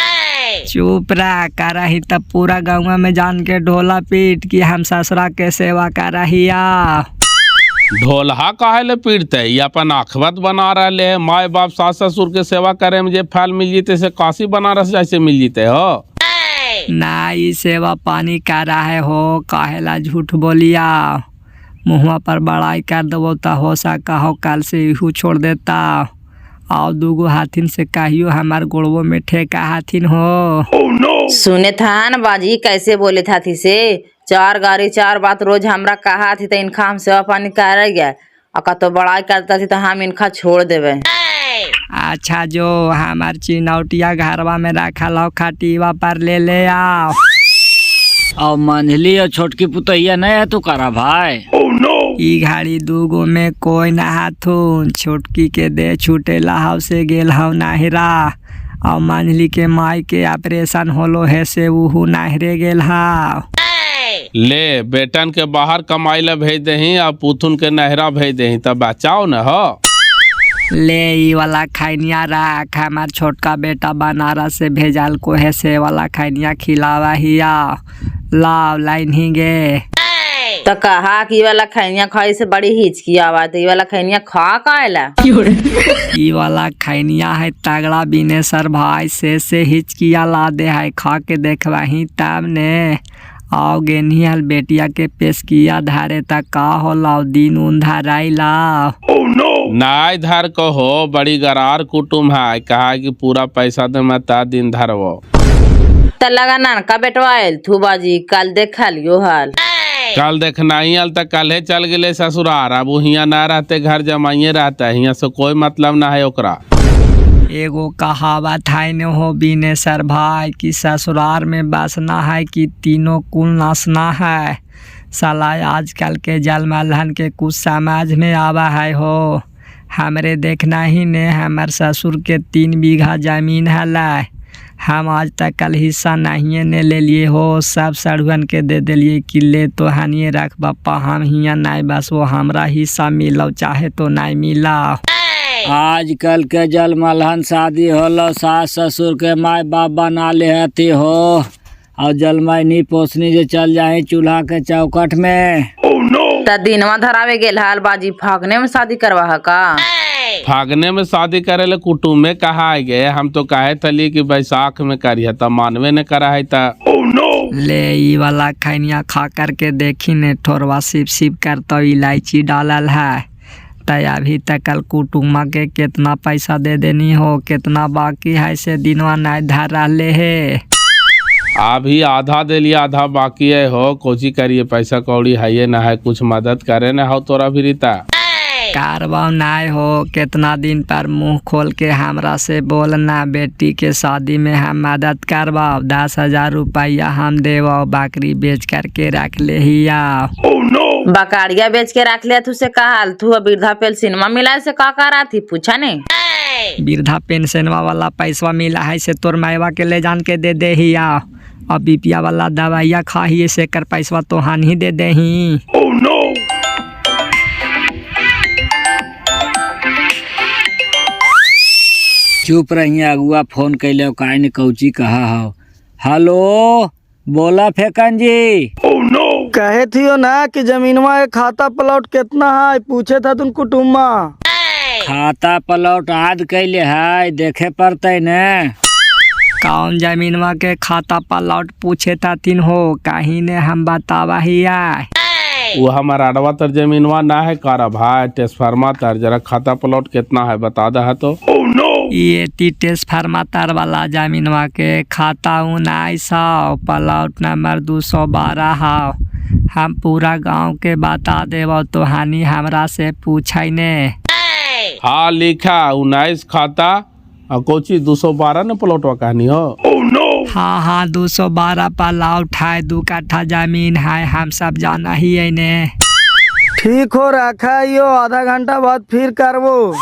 चुप रह, करही तब पूरा गाँव में जान के ढोला पीट कि हम ससुरा के सेवा करहिया। ढोलहा काहे ले पीटते, ये अपन आखबत बना रहे है, माए बाप सास ससुर के सेवा करे में जे फल मिल जीते से काशी बनारस जैसे मिल जीते हो। ना ई सेवा पानी कर रहे हो, काहेला झूठ बोलिया, मुँह पर बड़ाई कर दबो तो हो सका हो कल से इहू छोड़ देता, और 2 हाथिन से कहियो हमार गोड़वो में ठेका हाथिन हो। सुने था न बाजी कैसे बोले था थी से, 4 गाड़ी 4 बात रोज हमरा कहा थी तो इनका हम सेवा पानी कर गया, अका तो बड़ाई करता थी तो हम इनका छोड़ देवे। अच्छा जो हमार चिनौटिया घरवा में रखल हो खटिवा पर ले आओ। और मंझली और छोटकी पुतैया नहीं है तू करा भाई। ई घड़ी दूगो में कोई ना हाथून, छोटकी के दे छूटे लहाव से गेल हव नाहिरा और मंझली के माई के ऑपरेशन होलो है से उहू नाहरे गेल हाव। ले बेटन के बाहर कमाई ला भेज दही और पुथुन के नहरा भेज दही तब बचाओ न हो। ले ई वाला खैनिया रख, हमार छोटका बेटा बनारस से भेजल को है से वाला खैनिया खिलावा हिया। लाव लाइन ही गे। तो कहा कि वाला खैनिया खाई से बड़ी हिचकी आवाज, ये वाला खैनिया खा काला। ई वाला खैनिया है तगड़ा बिनेसर भाई से हिचकिया ला दे है, खा के देखवा ही तब ने। आओ गेनी हल बेटिया के पेशकिया धारे तक का हो लाओ दिन उन धराई लाओ। नाय धर को हो, बड़ी गरार कुटुम है, कहा कि पूरा पैसा दे मैं ता दिन धरवो। त लगा नानका बेटवा आयल थू बाजी, कल देखा लियो हाल। कल देखना ही आल तक कल चल गए ससुरार, अब हियाँ ना रहते घर जमाइए रहता है, हियाँ से कोई मतलब ना है ओकरा। एगो कहावत है न हो बिनेसर भाई कि ससुराल में बसना है कि तीनों कुल नासना है। साला आजकल के जलमलहन के कुछ समझ में आवा है हो। हमरे देखना ही ने हमार ससुर के 3 बीघा जमीन है, हम आज तक कल हिस्सा नहीं ने ले लिए हो, सब सड़ुअन के दे दिलिए कि ले तो हनिए रख बप्पा, हम हियाँ नहीं बस वो हमरा हिस्सा मिलो चाहे तो नहीं मिला। आजकल के जलमलहन शादी होलो सास ससुर के माई बाप बना ले हती हो और जलमैनी पोसनी जे चल जाए चूल्हा के चौकट में। त दिनवा धरावे गेल हाल बाजी, फागने में शादी करवा है का? फागने में शादी करे ले कुटुम में कहा गए, हम तो कहे थली कि बैसाख में करिए तब मानवे ने करा है ता। ले ई वाला खैनिया खा करके देखी ने ठोरवा सिप सिप कर तो इलायची डालल है। तय अभी तक कल कुटुम्बा के कितना पैसा दे देनी हो, कितना बाकी है से दिनवा नहीं धर रहे है। अभी आधा दे लिया आधा बाकी है हो, कोची करिए पैसा कौड़ी है ये ना है, कुछ मदद करे ना हो तोरा भी रीता। कारवा नहीं हो, कितना दिन पर मुंह खोल के हमरा से बोलना, बेटी के शादी में हम मदद करवाओ, 10,000 रुपया हम देवाओ, बकरी बेच करके रख ले हिया। बकारिया बेच के रख लिया, तुझसे कहा तू वृद्धा पेंशनवा मिला से का करा थी, पूछा नहीं? वृद्धा पेंशनवा वाला पैसा मिला है से तोर मायवा के ले जान के दे दे हिया, और बीपिया वाला दवाइया खाही से कर पैसा तो हान ही दे दे ही। चुप रही अगुआ फोन कैले काहे ने कौची कहा हो। हेलो बोला फेकन जी। कहे थियो ना कि जमीनवा के खाता प्लॉट कितना है, पूछे था तुम कुटुम्बा। खाता प्लॉट आज कैले है, देखे पड़ते न। कौन जमीनवा के खाता प्लॉट पूछे था हो, कहीं ने हम बतावा हिया। वो हमारा अडवा तर जमीनवा ना है कारा भाई, ट्रांसफार्मा तर जरा खाता प्लॉट कितना है बता दे है तो। ये ट्रांसफार्मा तर वाला जमीनवा के खाता 1900, प्लॉट नंबर 212 हाव। हम पूरा गांव के बता देव तो हानि हमरा से पूछे ने। हाँ लिखा 19 खाता और कोची 212 न प्लॉटवा कहानी हो। हाँ 212 प्लॉट है, 2 कट्ठा जमीन है, हम सब जाना ही है ने। ठीक हो रखा यो, आधा घंटा बाद फिर करबो।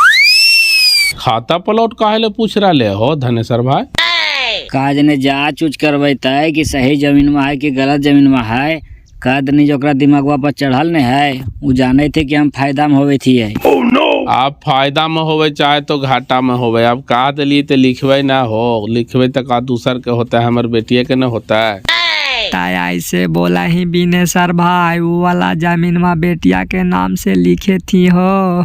खाता प्लॉट काहे ले पूछ रहे हो धनेश्वर भाई? काज ने जांच उच करवाता कि सही जमीन में है कि गलत जमीन में है, कद नहीं जो दिमागवा पर चढ़ल नहीं है, वो जाने थे कि हम फायदा में होवे थी। आप फायदा में होवे चाहे तो घाटा में होवे, अब कहा दिली तो लिखवे ना हो, लिखवे तो का दूसर के होता है, हमारे बेटिए के न होता है। ऐसे बोला ही बिनेसर भाई, वो वाला जमीनवा बेटिया के नाम से लिखे थी हो।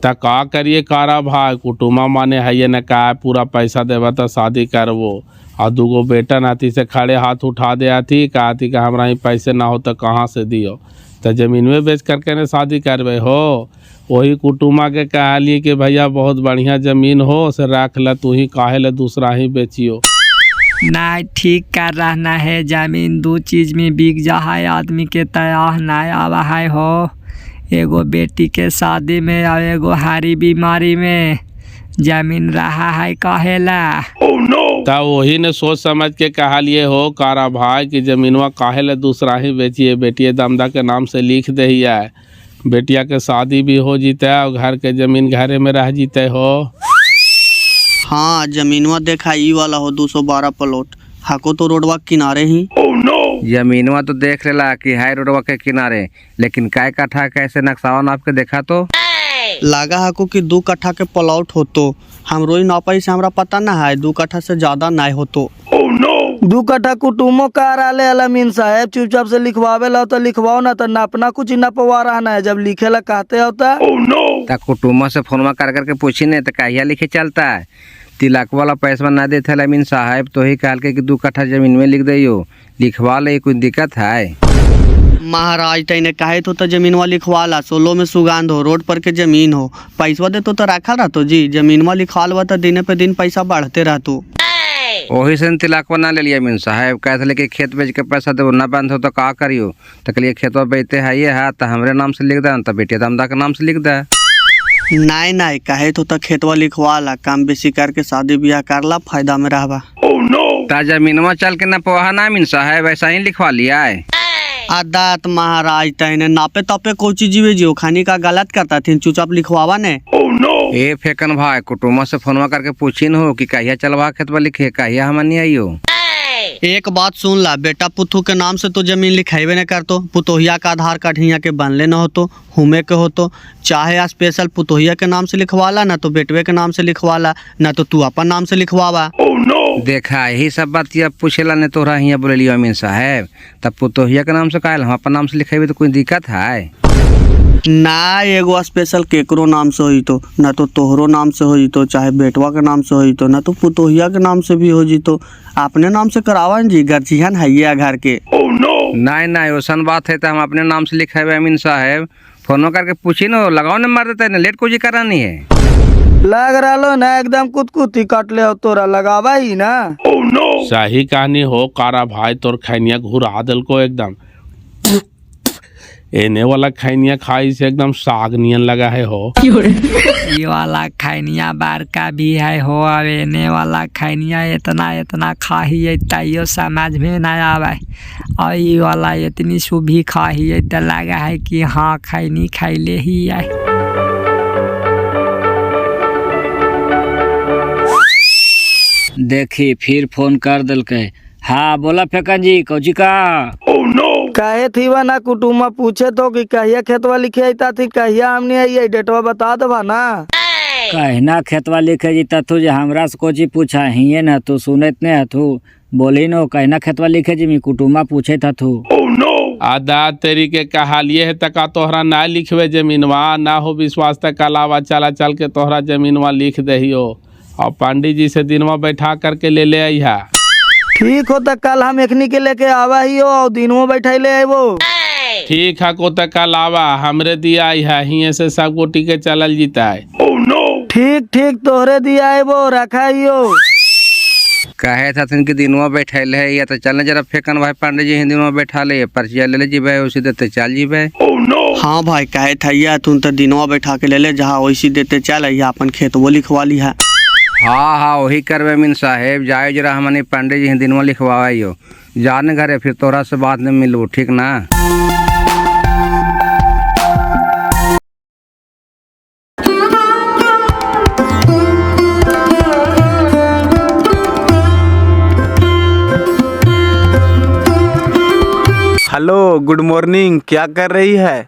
तो का करिए कारा भाई, कुटुम्बा माने है ये न का पूरा पैसा देवा तो शादी करवो, और 2 बेटा नाती से खड़े हाथ उठा दे आती, कहती कि हमारा ही पैसे ना हो तो कहाँ से दियो, तो जमीन में बेच करके ने शादी करवे हो। वही कुटुम्बा के कहलिए कि भैया बहुत बढ़िया जमीन हो से रख ल, तू ही काहे ले दूसरा ही बेचियो। नहीं ठीक कर रहना है, जमीन 2 चीज में बिक जा है, आदमी के तैयार नहीं आवा है हो। एगो बेटी के शादी में और एगो हारी बीमारी में। जमीन रहा है कहेला। ता वही ने सोच समझ के कहा लिए हो कारा भाई कि जमीनवा काहे ले दूसरा ही बेचिए, बेटिए दमदा के नाम से लिख दे है, बेटिया के शादी भी हो जीते और घर के जमीन घरे में रह जीते हो। हाँ जमीनवा देखा ई वाला हो 212 प्लॉट, हाको तो रोडवा किनारे ही। जमीनवा तो देख लेला कि है रोडवा के किनारे, लेकिन काय कट्ठा कैसे नक्शावा नाप के देखा तो लागा हाको कि 2 कट्ठा के प्लॉट हो तो हमरो ही नापाई से हमरा पता ना है 2 कट्ठा से ज्यादा ना हो तो। 2 कट्ठा कुटुमो का रहा अलमीन साहब, चुपचाप से लिखवावे ला तो लिखवाओ ना, तो नापना कुछ ही नपवा रहा है, जब लिखे ला कहते होता। कुटुम्बा से फोनवा कर करके पूछी नहीं तो कहिया लिखे चलता है। तिलक वाला पैसा ना देते अलमीन साहब, तो ही कहल के कि 2 कट्ठा जमीन में लिख दियो, लिखवा ले, कोई दिक्कत है। महाराज तैने कहे तो जमीनवा लिखवाला, 16 में सुगंध हो, रोड पर के जमीन हो, पैसा दे तो रखा रहतो जी, जमीनवा लिखवालवा तो दिन पे दिन पैसा बढ़ते रहतो। वही से तिलक बना ले लिया मीन साहब, कहते कि खेत बेच के पैसा दे ना बंद हो तो का करियो, तो कहिए खेतवा बेचते है ये है तो हमरे नाम से लिख दे, तो बेटिया दमदा के नाम से लिख दे। नहीं नहीं कहे तो खेतवा लिखवाला, काम बेसी करके शादी ब्याह करला, फायदा में रहबा। जमीनवा चल के ना पवा ना मीन साहब, ऐसा ही लिखवा लिया है। आदात महाराज तैने नापे तापे कोची जीवे जियो खानी का गलत करता थी, चुपचाप लिखवावा ने। ए फेकन भाई कुटुम्बा से फोनवा करके पूछी न हो कि कहिया चलवा खेतवा लिखे, कहिया हम नहीं आइयो। एक बात सुन ला बेटा, पुतू के नाम से तो जमीन लिखाइबे न करतो, पुतोहिया का आधार कार्ड हिया के बनले न होतो, हुमे के होतो, चाहे स्पेशल पुतोहिया के नाम से लिखवाला ना तो बेटवे के नाम से लिखवाला, ना तो तू अपन नाम से लिखवावा। देखा यही सब बात या पूछेला ने तोरा हिया बोले लियो अमीन साहब, तब पुतोहिया के नाम से कहल हम अपन नाम से लिखेबे तो कोई दिक्कत है ना। एगो स्पेशल केकरो नाम से होई तो, ना तो तोहरो नाम से होई तो, चाहे बेटवा के नाम से होई तो, ना तो पुतोहिया के नाम से भी हो जी तो अपने नाम से करावन जी, गर्जियन है ये घर के। नहीं नहीं वैसन बात है तो हम अपने नाम से लिखेबे अमीन साहब, फोन करके पूछी न, लगाओ न मार देते न, लेट कुछ करानी है। लग रहा ना एकदम कुतकुती काट ले हो तोरा, लगावा ही ना। सही कहानी हो कारा भाई, तोर खैनिया घुरा दिल को एकदम, एने वाला खैनिया खाई से एकदम साग नियन लगा है हो। ये वाला खैनिया बार का भी है हो, अब एने वाला खैनिया इतना इतना खाही तैयो समझ में न आवे, और ये वाला इतनी सुभी खाही तो लगा है कि हाँ खैनी खैले ही है। देखी फिर फोन कर दिल के। हाँ बोला फेकन जी, कौची का कहे थी वह ना कुटुम्बा पूछे तो कि कहिया खेतवा लिखे आईता थी, कहिया हमने आई डेटवा बता दबा ना। कहना खेतवा लिखे जी तू जे हमरा से कोची पूछा हिये न, तू सुनत ने हथू बोली नो, कहना खेतवा लिखे जी मैं कुटुम्बा पूछे था तू। आदा तेरी के कहालिए है तका तोहरा ना लिखवे जमीनवा, ना हो विश्वास तक अलावा चला चल के तोहरा जमीनवा लिख दहियो, और पंडित जी से दिनवा बैठा करके ले आई है। ठीक हो तो कल हम एकनी के लेके आवा ही हो, और दिनों बैठा ले आए वो। ठीक है को तक कल आवा, हमरे दिया आई है, हिये से सब को टिके चलल जीता है। ठीक ठीक तोहरे दिया है वो, रखा ही हो। कहे था कि दिनवा बैठल है, या तो चलने जरा फेकन भाई पंडित जी दिनवा बैठा ले, पर्चिया ले जीबे, उसी देते चल जीबे। हाँ भाई कहे था तुम तो दिनवा बैठा के ले ले, जहाँ वैसी देते चल अपन खेत वो लिखवा ली है। हाँ हाँ वही करवे मीन साहेब, जाए जरा हमने पंडित जी दिनवा लिखवाइयो, जाने घरे फिर तोरा से बाद में मिलू, ठीक ना। हेलो गुड मॉर्निंग, क्या कर रही है?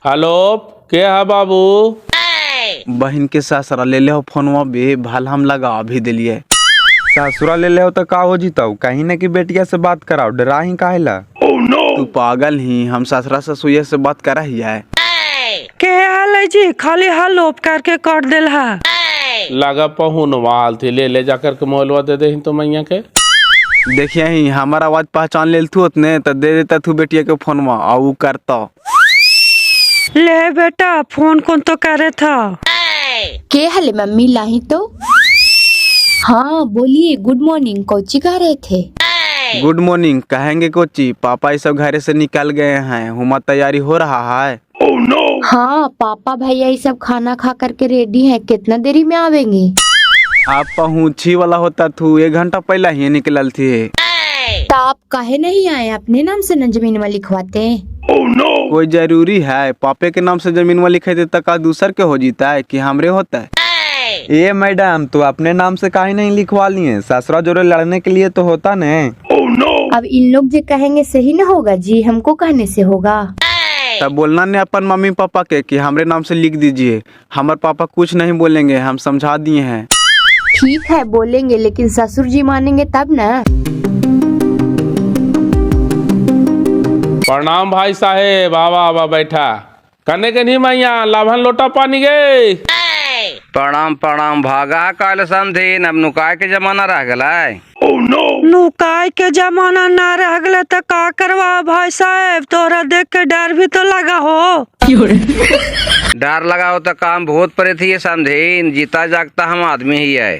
हेलो क्या है बाबू? बहन के ससुरा ले ले हो फोनवा बे, भाल हम लगा भी दिलिए। ससुरा ले ले हो तो का हो जीताऊ, कहीं न कि बेटिया से बात कराओ, डरा ही काहेला? तू पागल ही, हम ससुरा ससुया से बात करा ही है। के हाल है जी, खाली हाल लोप करके काट दिल है। लगा पहुनवाल थी, ले ले जाकर के मोलवा दे दे तो मैया के। देखिए ही हमारा आवाज पहचान ले तू उतने तो दे देता तू बेटिया के फोनवा, और वो करता। ले बेटा फोन कौन तो करे था। के हले मम्मी लाई तो। हाँ बोलिए, गुड मॉर्निंग, कोची कह रहे थे? गुड मॉर्निंग कहेंगे कोची, पापा ये सब घरे से निकल गए हैं, हुमा तैयारी हो रहा है। हाँ पापा भैया ये सब खाना खा करके रेडी है, कितना देरी में आवेंगे? आप पहुँची वाला होता थू, 1 घंटा पहले ही निकलल थी। तो आप काहे नहीं आए? अपने नाम से न जमीन में लिखवाते। कोई जरूरी है? पापे के नाम से जमीन में लिखे थे तो का दूसर के हो जीता है कि हमरे होता है? ये मैडम तो अपने नाम से काहे नहीं लिखवा लिए? ससुरा जोड़े लड़ने के लिए तो होता न। अब इन लोग जो कहेंगे सही न होगा जी, हमको कहने से होगा? तब बोलना ने अपन मम्मी पापा के कि हमरे नाम से लिख दीजिए। हमारे पापा कुछ नहीं बोलेंगे, हम समझा दिए हैं। ठीक है बोलेंगे, लेकिन ससुर जी मानेंगे तब ना। प्रणाम भाई साहेब, आवा आवा बैठा। कने के नहीं मैया लाभन लोटा पानी गए। प्रणाम प्रणाम। भागा काल समझीन, अब नुकाय के जमाना रह गला है। नुकाय के जमाना ना रह गया तो का करवा भाई साहब? तोरा देख के डर भी तो लगा हो। डर लगा हो तो काम भूत प्रेत ही समझीन, जीता जागता हम आदमी ही है।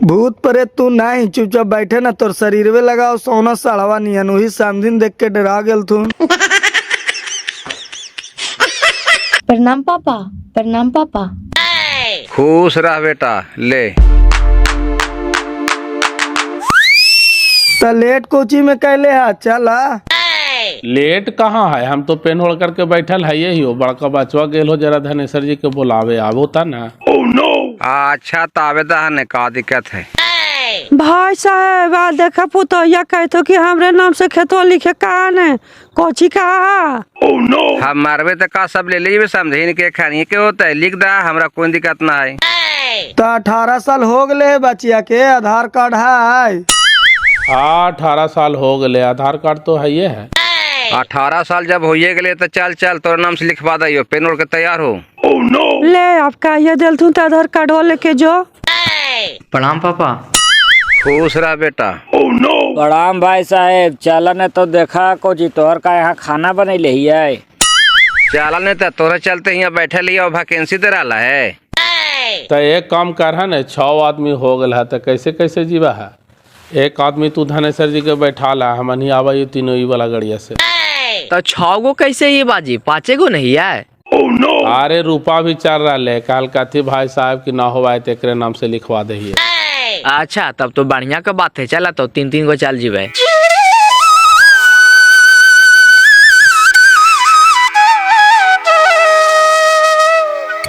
भूत प्रेत तू नहीं, चुपचाप बैठे ना, तोर शरीर में लगाओ सोना साड़वा नियन, वही समझीन देख के डरा गेल तू। प्रणाम पापा। प्रणाम पापा। खुश रह बेटा, ले। तो लेट कोची में कैले है? चला। लेट कहाँ है, हम तो पेन होड़ करके बैठल है यही हो। बड़का बचवा गेल हो जरा धनेश्वर जी के बुलावे, आवो ता ना। अच्छा तावेदा है, का दिक्कत है? भाई साहब आ देखा पुतोहिया कहतो कि हमरे नाम से खेतवा लिखे कहा ने कोची कहा। हम मरबे तो का सब ले लीजिए, समझीन के खानी के होता है, लिख दा, हमरा कोई दिक्कत ना है। तो 18 साल हो गए बचिया के, आधार कार्ड है? 18 साल हो गए, आधार कार्ड तो है ये है। 18 साल जब होइए गए तो चल चल तोर नाम से लिखवा दियो, पेन उड़ के तैयार हो। ले आपका ये दिल तू तो आधार कार्ड लेके जो। प्रणाम पापा। खुश रह बेटा। प्रणाम भाई साहेब। चला ने तो देखा कोची तोहर का यहाँ खाना बनैले ही है। चला नहीं तो तोरे चलते यहाँ बैठे लिया और वैकेंसी दे रहा है। तो एक काम कर है न, 6 आदमी हो गए है तो कैसे कैसे जीवा है। एक आदमी तू धनेश्वर जी के बैठा ला, हम ही आवा तीनों ही वाला गड़िया से। तो 6 गो कैसे ही बाजी, 5 गो नहीं है? अरे रूपा भी चल रहा है, कल कथी भाई साहब की ना हुआ है तेरे नाम से लिखवा दे। अच्छा तब तो बढ़िया का बात है, चला तो 3-3 गो चल जीवे।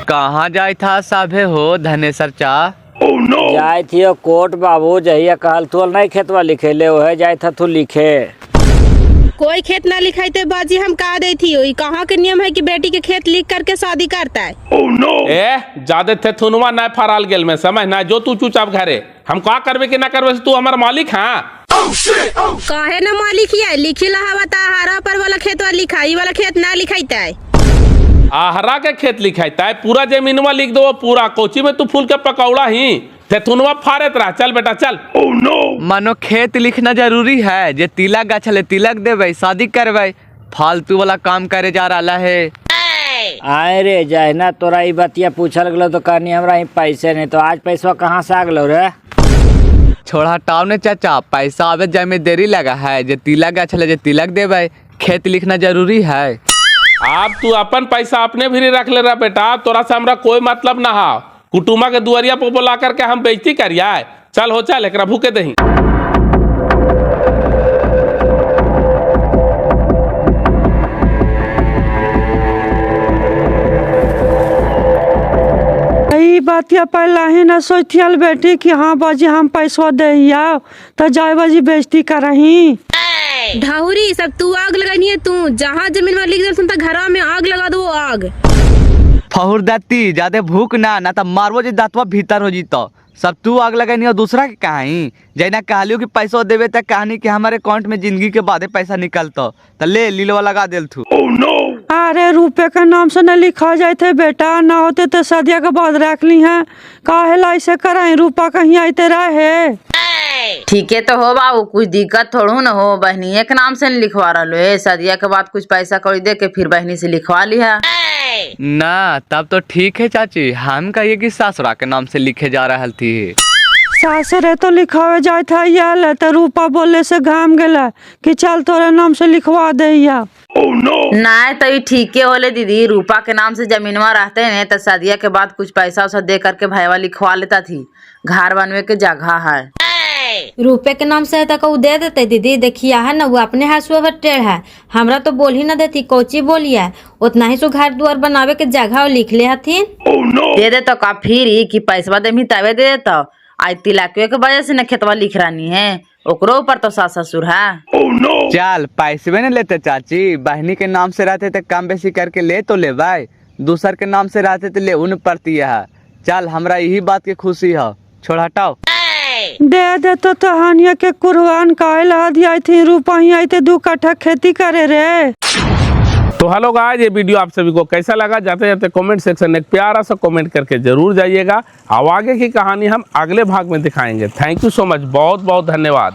कहाँ जाए था साभे हो धनेश्वर चा? जाए थी कोट बाबू, जहिया कहल तू नहीं खेतवा लिखे ले, वह जाए था तू लिखे। कोई खेत ना लिखाई थे बाजी, हम कहा दे थी वही। कहाँ के नियम है कि बेटी के खेत लिख करके शादी करता है? ए ज्यादा थे थुनवा ना फराल गेल में, समझ ना, जो तू चुपचाप घरे। हम का करबे कि ना करबे, तू हमारा मालिक। हाँ काहे ना मालिक ही है, लिखी ला बता, हरा पर वाला खेत वाला लिखा, ये वाला खेत ना लिखाईता है। आहरा के खेत लिखाईता है, पूरा जमीनवा लिख दो पूरा। कोची में तू फूल के पकौड़ा ही थुनवा फाड़त रहा। चल बेटा चल। मानो खेत लिखना जरूरी है, जे तिलक गाछले तिलक देवे, शादी करवे, फालतू वाला काम करे जा रहा है। आए रे जाए ना, तोरा ई बतिया पूछल गलो तो कहनी हमरा ही पैसे नहीं, तो आज पैसा कहाँ से आ गलो रे? छोड़ा हटाओ ने चाचा, पैसा आवे जाए में देरी लगा है। जे तिलक गाछले जे तिलक देवे, खेत लिखना जरूरी है। आप तू अपन पैसा अपने भी रख ले रहा बेटा, तोरा से हमरा कोई मतलब ना है। कुटुमा के दुआरिया पर बुला करके हम बेइज्जती करिए। चल हो चल, एकरा भूखे दही। यही बातिया पहला ही न सोचियल बेटी कि हाँ बाजी हम पैसा दे तो जाए बाजी बेइज्जती करही। ढाहुरी सब तू आग लगानी है, तू जहाँ जमीन में लिख दे घर में आग लगा दो आग। फहुर दाती ज्यादा भूख ना तो मारबो जी दातवा भीतर हो जीतो। सब तू आग लगानी और दूसरा के कहाई जैना कहलियो कि पैसा देवे तक कहानी कि हमारे अकाउंट में जिंदगी के बाद पैसा निकलता तो ले लीलवा लगा देल थू। अरे रुपए के नाम से न लिखा जाए थे बेटा, ना होते तो सदिया के बाद रख ली है। काहे ला ऐसे कराई, रूपा कहीं आते रहे। ठीक है तो हो बाबू, कुछ दिक्कत थोड़ू न हो, बहनिये के नाम से न लिखवा रहा है। सदिया के बाद कुछ पैसा कौड़ी दे के फिर बहनी से लिखवा लिया। ना तब तो ठीक है चाची, हम कहिए कि ससुरा के नाम से लिखे जा रहा थी। सासरे तो लिखावे जाए था यार तो रूपा बोले से घाम गेला कि चल तोरे नाम से लिखवा दे या। नहीं तो ये ठीके होले दीदी, रूपा के नाम से जमीनवा रहते हैं तो शादिया के बाद कुछ पैसा उसा दे करके भाईवा लिखवा लेता थी, घर बनवे के जगह है। रुपए के नाम से तक वो दे देते दीदी, देखिए है ना वो अपने हाथ में टेढ़ है, हमरा तो बोल ही ना देती, कोची बोलिए उतना ही सो घर द्वार बनावे के जगह लिख ले हथिन। दे दे तो का फिर कि पैसा दे तबे दे देता, आज तिलकवे के वजह से न खेतवा लिख रानी है, ओकरो ऊपर तो सास ससुर है। चल पैसे न लेते चाची, बहनी के नाम से रहते तो कम बेसी करके ले तो ले भाई, दूसर के नाम से रहते तो ले उन पड़ती है। चल हमरा यही बात की खुशी है, छोड़ हटाओ। दे दे तो तहानिया के कुर्बान कायल आदि आई थी, रूपा ही आई थे 2 कट्ठा खेती करे रे। तो हेलो गाइस, ये वीडियो आप सभी को कैसा लगा, जाते जाते कमेंट सेक्शन में एक प्यारा सा कमेंट करके जरूर जाइएगा। अब आगे की कहानी हम अगले भाग में दिखाएंगे। थैंक यू सो मच, बहुत बहुत धन्यवाद।